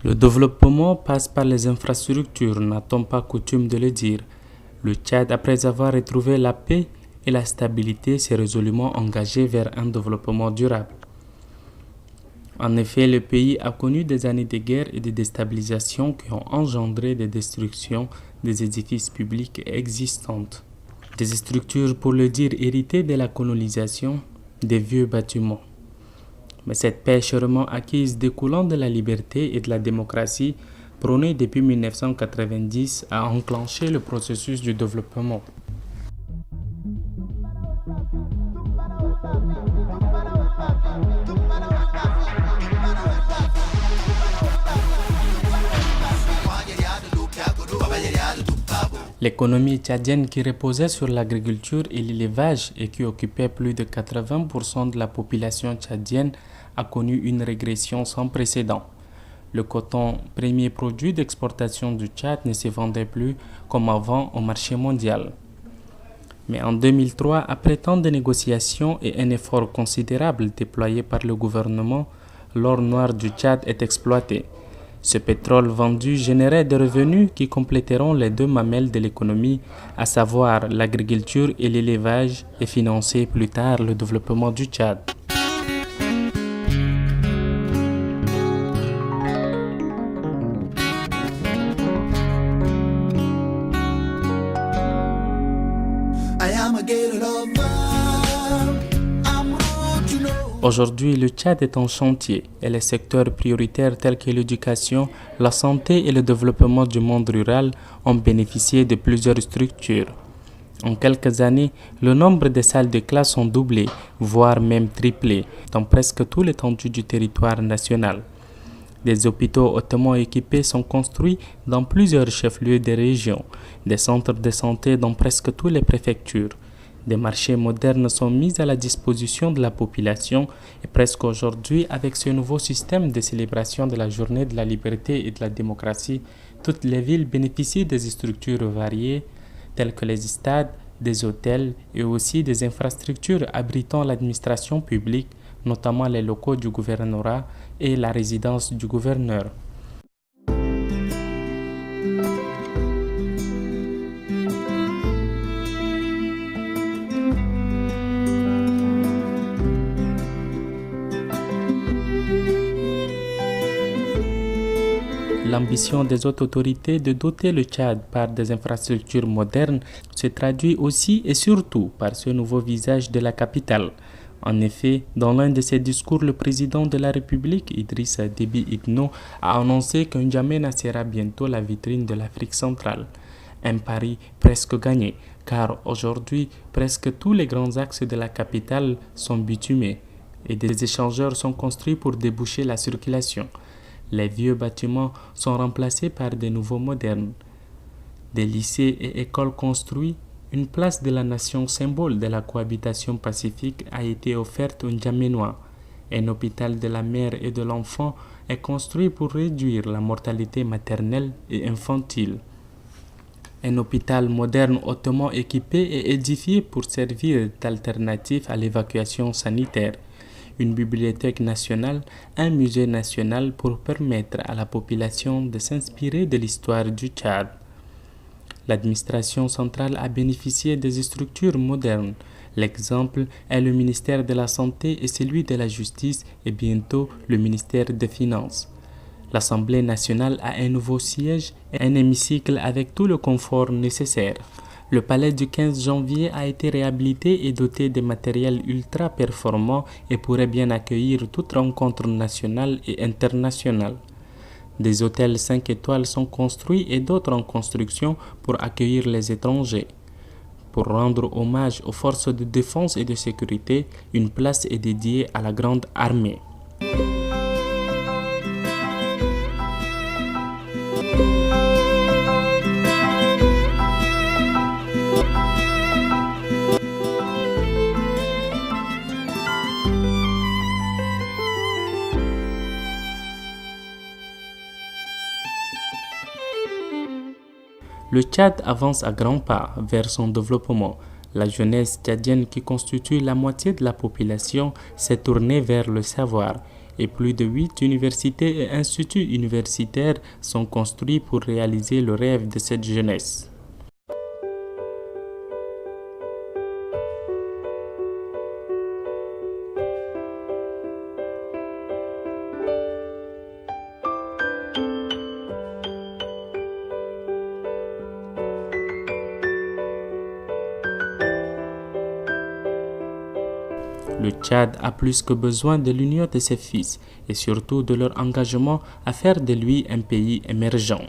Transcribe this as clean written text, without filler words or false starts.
Le développement passe par les infrastructures, n'a-t-on pas coutume de le dire? Le Tchad, après avoir retrouvé la paix et la stabilité, s'est résolument engagé vers un développement durable. En effet, le pays a connu des années de guerre et de déstabilisation qui ont engendré des destructions des édifices publics existants, des structures, pour le dire, héritées de la colonisation, des vieux bâtiments. Mais cette paix chèrement acquise découlant de la liberté et de la démocratie prônée depuis 1990 a enclenché le processus du développement. L'économie tchadienne, qui reposait sur l'agriculture et l'élevage et qui occupait plus de 80% de la population tchadienne, a connu une régression sans précédent. Le coton, premier produit d'exportation du Tchad, ne se vendait plus comme avant au marché mondial. Mais en 2003, après tant de négociations et un effort considérable déployé par le gouvernement, l'or noir du Tchad est exploité. Ce pétrole vendu générait des revenus qui compléteront les deux mamelles de l'économie, à savoir l'agriculture et l'élevage, et financer plus tard le développement du Tchad. Aujourd'hui, le Tchad est en chantier et les secteurs prioritaires tels que l'éducation, la santé et le développement du monde rural ont bénéficié de plusieurs structures. En quelques années, le nombre de salles de classe ont doublé, voire même triplé, dans presque tout l'étendue du territoire national. Des hôpitaux hautement équipés sont construits dans plusieurs chefs-lieux des régions, des centres de santé dans presque toutes les préfectures. Des marchés modernes sont mis à la disposition de la population et presque aujourd'hui, avec ce nouveau système de célébration de la journée de la liberté et de la démocratie, toutes les villes bénéficient des structures variées telles que les stades, des hôtels et aussi des infrastructures abritant l'administration publique, notamment les locaux du gouvernorat et la résidence du gouverneur. L'ambition des autres autorités de doter le Tchad par des infrastructures modernes se traduit aussi et surtout par ce nouveau visage de la capitale. En effet, dans l'un de ses discours, le président de la République, Idrissa Déby Itno, a annoncé qu'un N'Djamena sera bientôt la vitrine de l'Afrique centrale. Un pari presque gagné, car aujourd'hui, presque tous les grands axes de la capitale sont bitumés et des échangeurs sont construits pour déboucher la circulation. Les vieux bâtiments sont remplacés par des nouveaux modernes. Des lycées et écoles construits, une place de la nation symbole de la cohabitation pacifique a été offerte aux N'Djaménois. Un hôpital de la mère et de l'enfant est construit pour réduire la mortalité maternelle et infantile. Un hôpital moderne hautement équipé est édifié pour servir d'alternative à l'évacuation sanitaire. Une bibliothèque nationale, un musée national pour permettre à la population de s'inspirer de l'histoire du Tchad. L'administration centrale a bénéficié des structures modernes. L'exemple est le ministère de la Santé et celui de la Justice et bientôt le ministère des Finances. L'Assemblée nationale a un nouveau siège et un hémicycle avec tout le confort nécessaire. Le palais du 15 janvier a été réhabilité et doté de matériel ultra performant et pourrait bien accueillir toute rencontre nationale et internationale. Des hôtels 5 étoiles sont construits et d'autres en construction pour accueillir les étrangers. Pour rendre hommage aux forces de défense et de sécurité, une place est dédiée à la Grande Armée. Le Tchad avance à grands pas vers son développement. La jeunesse tchadienne, qui constitue la moitié de la population, s'est tournée vers le savoir. et plus de 8 universités et instituts universitaires sont construits pour réaliser le rêve de cette jeunesse. Le Tchad a plus que besoin de l'union de ses fils et surtout de leur engagement à faire de lui un pays émergent.